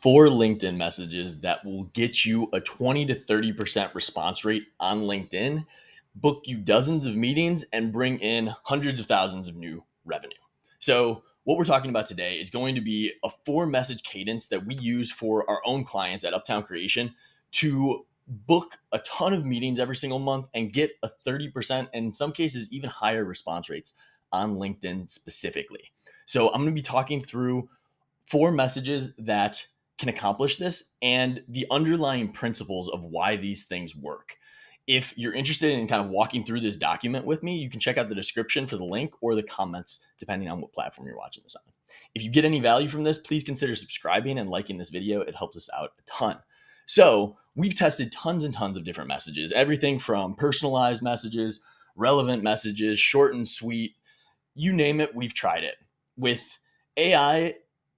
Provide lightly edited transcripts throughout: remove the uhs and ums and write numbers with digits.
4 LinkedIn messages that will get you a 20 to 30% response rate on LinkedIn, book you dozens of meetings, and bring in hundreds of thousands of new revenue. So what we're talking about today is going to be a 4-message cadence that we use for our own clients at Uptown Creation to book a ton of meetings every single month and get a 30% and in some cases even higher response rates on LinkedIn specifically. So I'm going to be talking through 4 messages that can accomplish this and the underlying principles of why these things work. If you're interested in kind of walking through this document with me, you can check out the description for the link or the comments, depending on what platform you're watching this on. If you get any value from this, please consider subscribing and liking this video. It helps us out a ton. So we've tested tons and tons of different messages, everything from personalized messages, relevant messages, short and sweet, you name it, we've tried it. With AI,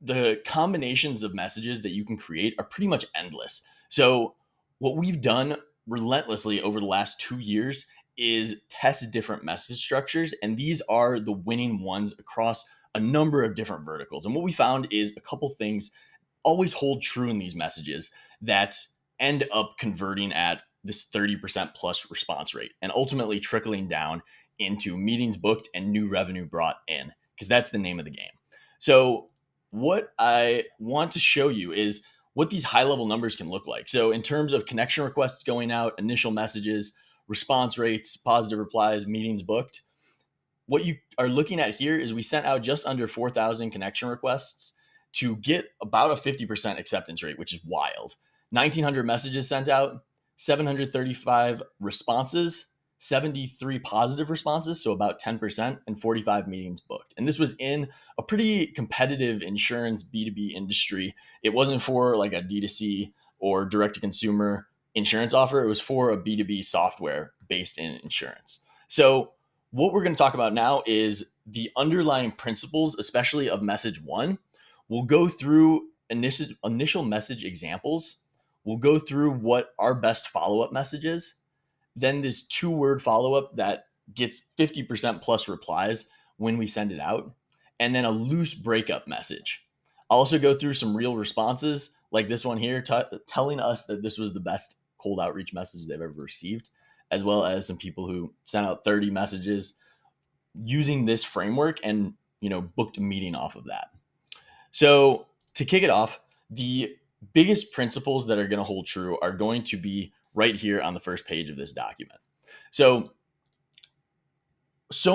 the combinations of messages that you can create are pretty much endless. So what we've done relentlessly over the last 2 years is test different message structures, and these are the winning ones across a number of different verticals. And what we found is a couple things always hold true in these messages that end up converting at this 30% plus response rate and ultimately trickling down into meetings booked and new revenue brought in, because that's the name of the game. So what I want to show you is what these high level numbers can look like. So in terms of connection requests going out, initial messages, response rates, positive replies, meetings booked, what you are looking at here is we sent out just under 4,000 connection requests to get about a 50% acceptance rate, which is wild. 1,900 messages sent out, 735 responses, 73 positive responses, so about 10%, and 45 meetings booked. And this was in a pretty competitive insurance B2B industry. It wasn't for like a D2C or direct-to-consumer insurance offer. It was for a B2B software based in insurance. So what we're going to talk about now is the underlying principles, especially of message 1. We'll go through initial message examples. We'll go through what our best follow-up message is. Then this 2-word follow-up that gets 50% plus replies when we send it out, and then a loose breakup message. I'll also go through some real responses like this one here, telling us that this was the best cold outreach message they've ever received, as well as some people who sent out 30 messages using this framework and, booked a meeting off of that. So to kick it off, the biggest principles that are going to hold true are going to be right here on the first page of this document. So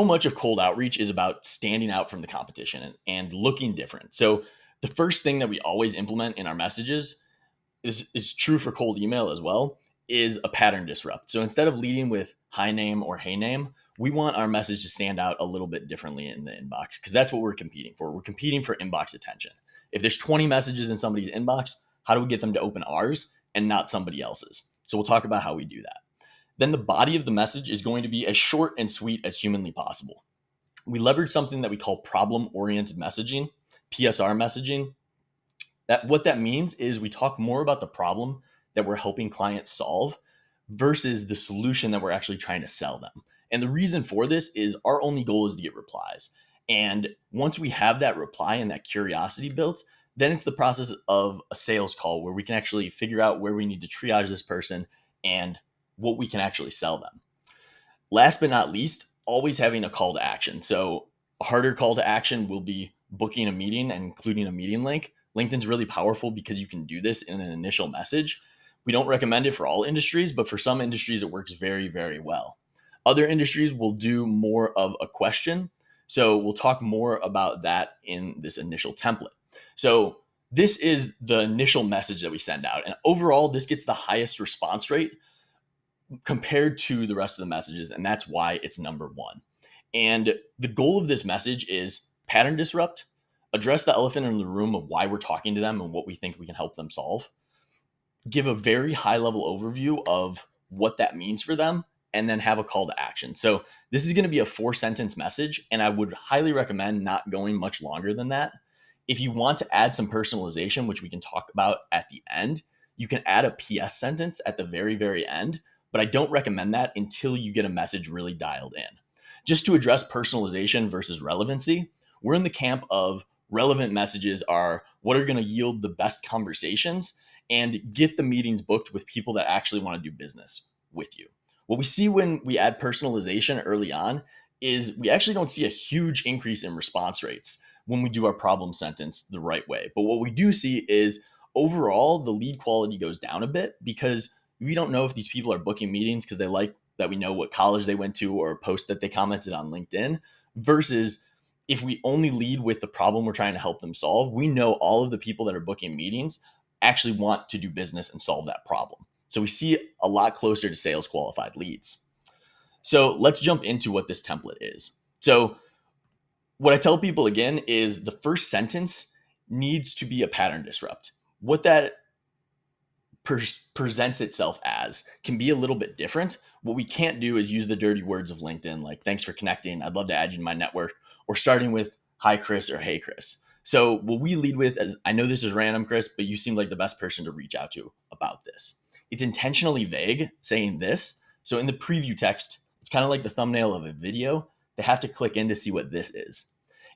much of cold outreach is about standing out from the competition and looking different. So the first thing that we always implement in our messages is true for cold email as well, is a pattern disrupt. So instead of leading with hi name or hey name, we want our message to stand out a little bit differently in the inbox, because that's what we're competing for. We're competing for inbox attention. If there's 20 messages in somebody's inbox, how do we get them to open ours and not somebody else's? So we'll talk about how we do that. Then the body of the message is going to be as short and sweet as humanly possible. We leverage something that we call problem-oriented messaging, PSR messaging. What that means is we talk more about the problem that we're helping clients solve versus the solution that we're actually trying to sell them. And the reason for this is our only goal is to get replies. And once we have that reply and that curiosity built, then it's the process of a sales call where we can actually figure out where we need to triage this person and what we can actually sell them. Last but not least, always having a call to action. So a harder call to action will be booking a meeting and including a meeting link. LinkedIn's really powerful because you can do this in an initial message. We don't recommend it for all industries, but for some industries, it works very, very well. Other industries will do more of a question. So we'll talk more about that in this initial template. So this is the initial message that we send out. And overall, this gets the highest response rate compared to the rest of the messages. And that's why it's number 1. And the goal of this message is pattern disrupt, address the elephant in the room of why we're talking to them and what we think we can help them solve, give a very high level overview of what that means for them, and then have a call to action. So this is going to be a 4-sentence message, and I would highly recommend not going much longer than that. If you want to add some personalization, which we can talk about at the end, you can add a PS sentence at the very, very end, but I don't recommend that until you get a message really dialed in. Just to address personalization versus relevancy, we're in the camp of Relevant messages are what are going to yield the best conversations and get the meetings booked with people that actually want to do business with you. What we see when we add personalization early on is we actually don't see a huge increase in response rates when we do our problem sentence the right way. But what we do see is overall the lead quality goes down a bit because we don't know if these people are booking meetings because they like that we know what college they went to or a post that they commented on LinkedIn, versus if we only lead with the problem we're trying to help them solve, we know all of the people that are booking meetings actually want to do business and solve that problem. So we see a lot closer to sales qualified leads. So let's jump into what this template is. So what I tell people again is the first sentence needs to be a pattern disrupt. What that presents itself as can be a little bit different. What we can't do is use the dirty words of LinkedIn, like thanks for connecting, I'd love to add you to my network, or starting with hi Chris or hey Chris. So what we lead with is, I know this is random, Chris, but you seem like the best person to reach out to about this. It's intentionally vague saying this. So in the preview text, it's kind of like the thumbnail of a video. They have to click in to see what this is.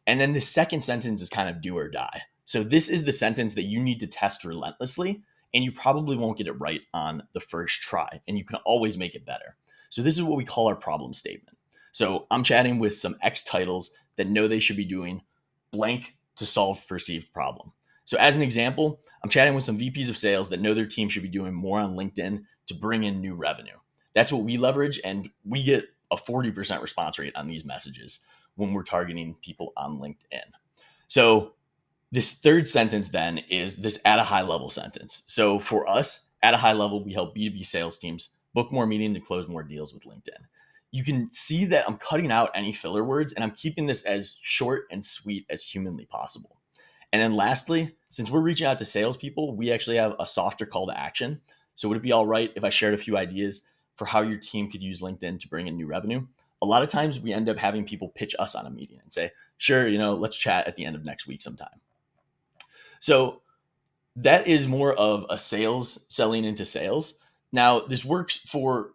And then the second sentence is kind of do or die. So this is the sentence that you need to test relentlessly, and you probably won't get it right on the first try, and you can always make it better. So this is what we call our problem statement. So I'm chatting with some X titles that know they should be doing blank to solve perceived problem. So as an example, I'm chatting with some VPs of sales that know their team should be doing more on LinkedIn to bring in new revenue. That's what we leverage, and we get a 40% response rate on these messages when we're targeting people on LinkedIn. So this third sentence then is this at a high level sentence. So for us, at a high level, we help B2B sales teams book more meetings and close more deals with LinkedIn. You can see that I'm cutting out any filler words and I'm keeping this as short and sweet as humanly possible. And then lastly, since we're reaching out to salespeople, we actually have a softer call to action. So would it be all right if I shared a few ideas for how your team could use LinkedIn to bring in new revenue? A lot of times we end up having people pitch us on a meeting and say, sure, let's chat at the end of next week sometime. So that is more of a sales selling into sales. Now, this works for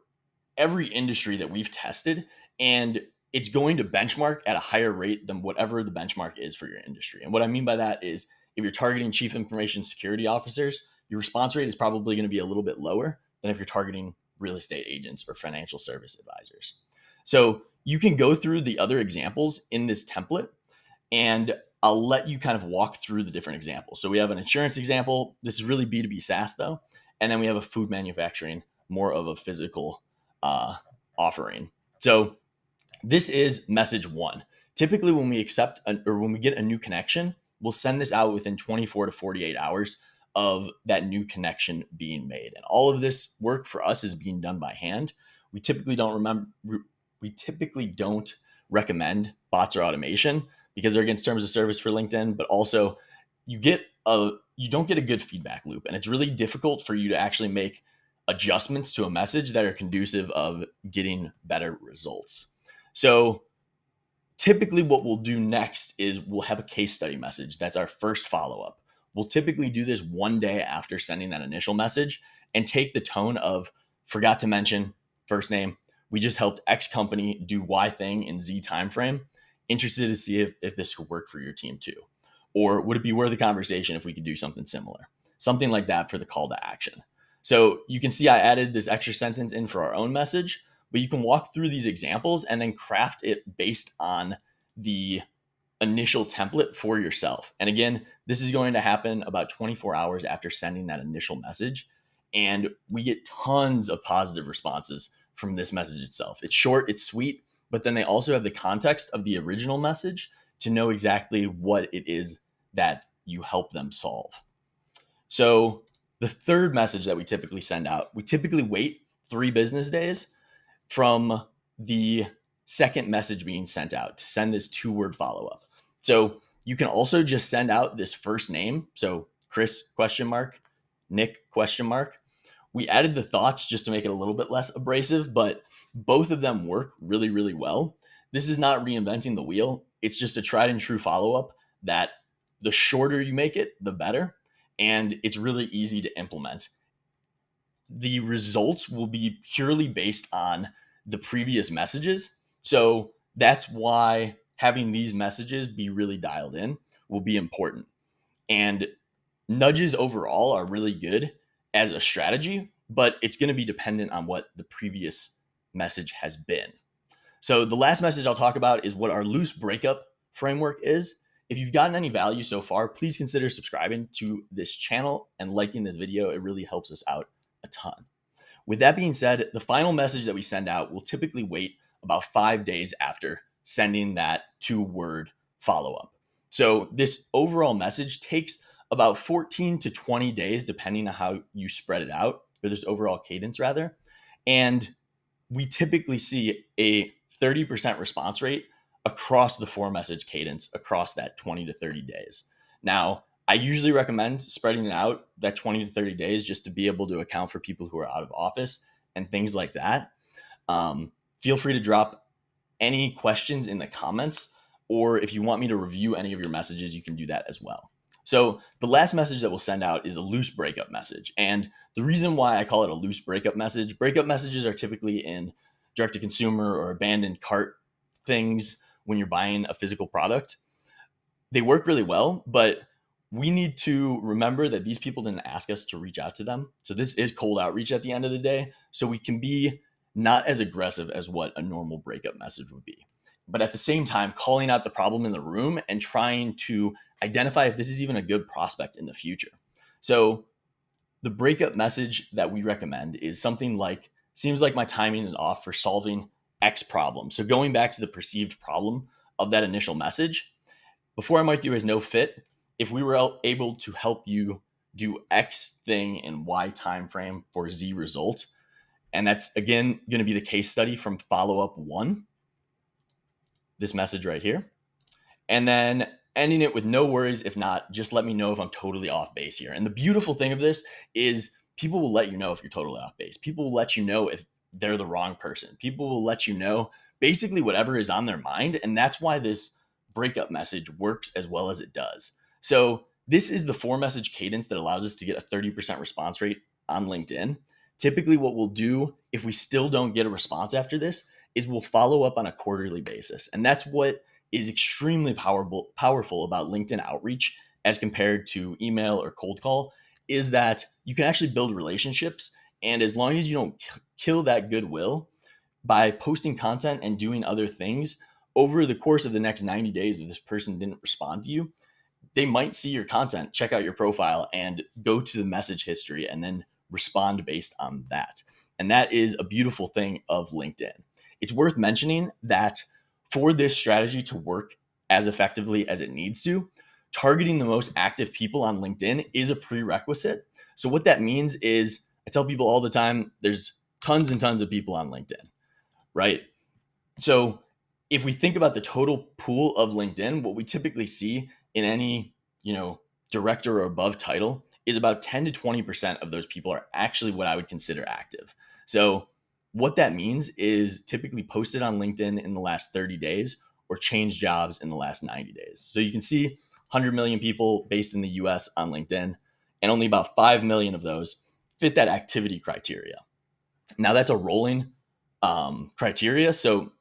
every industry that we've tested, and it's going to benchmark at a higher rate than whatever the benchmark is for your industry. And what I mean by that is if you're targeting chief information security officers, your response rate is probably going to be a little bit lower than if you're targeting real estate agents or financial service advisors. So you can go through the other examples in this template, and I'll let you kind of walk through the different examples. So we have an insurance example. This is really B2B SaaS though. And then we have a food manufacturing, more of a physical offering. So this is message one. Typically when we accept or when we get a new connection, we'll send this out within 24 to 48 hours of that new connection being made. And all of this work for us is being done by hand. We typically don't recommend bots or automation because they're against terms of service for LinkedIn, but also you don't get a good feedback loop. And it's really difficult for you to actually make adjustments to a message that are conducive of getting better results. So typically what we'll do next is we'll have a case study message. That's our first follow-up. We'll typically do this one day after sending that initial message and take the tone of forgot to mention first name. We just helped X company do Y thing in Z timeframe. Interested to see if this could work for your team too. Or would it be worth a conversation if we could do something similar? Something like that for the call to action. So you can see I added this extra sentence in for our own message, but you can walk through these examples and then craft it based on the initial template for yourself. And again, this is going to happen about 24 hours after sending that initial message. And we get tons of positive responses from this message itself. It's short, it's sweet, but then they also have the context of the original message to know exactly what it is that you help them solve. So the third message that we typically send out, we typically wait 3 business days from the second message being sent out to send this 2-word follow-up. So you can also just send out this first name. So Chris ? Nick ? We added the thoughts just to make it a little bit less abrasive, but both of them work really, really well. This is not reinventing the wheel. It's just a tried and true follow-up that the shorter you make it, the better. And it's really easy to implement. The results will be purely based on the previous messages. So that's why having these messages be really dialed in. will be important. And nudges overall are really good as a strategy, but it's going to be dependent on what the previous message has been. So the last message I'll talk about is what our loose breakup framework is. If you've gotten any value so far, please consider subscribing to this channel and liking this video. It really helps us out a ton. With that being said, the final message that we send out will typically wait about 5 days after sending that 2-word follow-up. So this overall message takes about 14 to 20 days, depending on how you spread it out, or this overall cadence rather. And we typically see a 30% response rate across the 4-message cadence across that 20 to 30 days. Now, I usually recommend spreading it out that 20 to 30 days just to be able to account for people who are out of office and things like that. Feel free to drop any questions in the comments, or if you want me to review any of your messages, you can do that as well. So the last message that we'll send out is a loose breakup message. And the reason why I call it a loose breakup messages are typically in direct to consumer or abandoned cart things when you're buying a physical product. They work really well, but we need to remember that these people didn't ask us to reach out to them. So this is cold outreach at the end of the day. So we can be not as aggressive as what a normal breakup message would be. But at the same time, calling out the problem in the room and trying to identify if this is even a good prospect in the future. So the breakup message that we recommend is something like, seems like my timing is off for solving X problem. So going back to the perceived problem of that initial message, before I might do is no fit. If we were able to help you do X thing in Y time frame for Z result, and that's again going to be the case study from follow-up 1, this message right here, and then ending it with no worries. If not, just let me know if I'm totally off base here. And the beautiful thing of this is people will let you know if you're totally off base. People will let you know if they're the wrong person. People will let you know basically whatever is on their mind. And that's why this breakup message works as well as it does. So this is the 4-message cadence that allows us to get a 30% response rate on LinkedIn. Typically what we'll do if we still don't get a response after this is we'll follow up on a quarterly basis. And that's what is extremely powerful about LinkedIn outreach as compared to email or cold call, is that you can actually build relationships. And as long as you don't kill that goodwill by posting content and doing other things over the course of the next 90 days, if this person didn't respond to you, they might see your content, check out your profile, and go to the message history and then respond based on that. And that is a beautiful thing of LinkedIn. It's worth mentioning that for this strategy to work as effectively as it needs to, targeting the most active people on LinkedIn is a prerequisite. So what that means is, I tell people all the time, there's tons and tons of people on LinkedIn, right? So if we think about the total pool of LinkedIn, what we typically see in any, director or above title is about 10 to 20% of those people are actually what I would consider active. So what that means is typically posted on LinkedIn in the last 30 days or changed jobs in the last 90 days. So you can see 100 million people based in the US on LinkedIn, and only about 5 million of those fit that activity criteria. Now that's a rolling criteria. So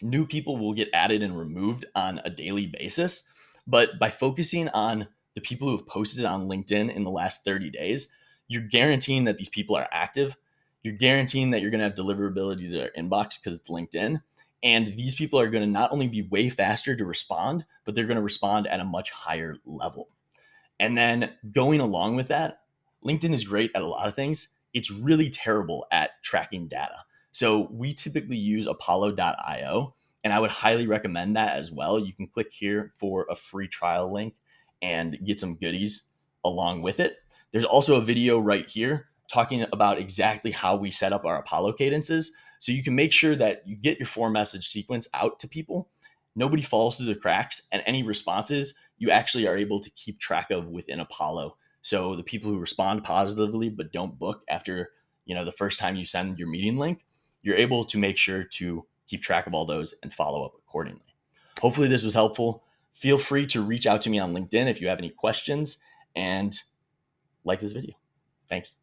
new people will get added and removed on a daily basis. But by focusing on the people who have posted on LinkedIn in the last 30 days, you're guaranteeing that these people are active. You're guaranteeing that you're going to have deliverability to their inbox because it's LinkedIn. And these people are going to not only be way faster to respond, but they're going to respond at a much higher level. And then going along with that, LinkedIn is great at a lot of things. It's really terrible at tracking data. So we typically use Apollo.io, and I would highly recommend that as well. You can click here for a free trial link and get some goodies along with it. There's also a video right here talking about exactly how we set up our Apollo cadences. So you can make sure that you get your 4-message sequence out to people. Nobody falls through the cracks, and any responses you actually are able to keep track of within Apollo. So the people who respond positively but don't book after the first time you send your meeting link, you're able to make sure to keep track of all those and follow up accordingly. Hopefully this was helpful. Feel free to reach out to me on LinkedIn if you have any questions, and like this video. Thanks.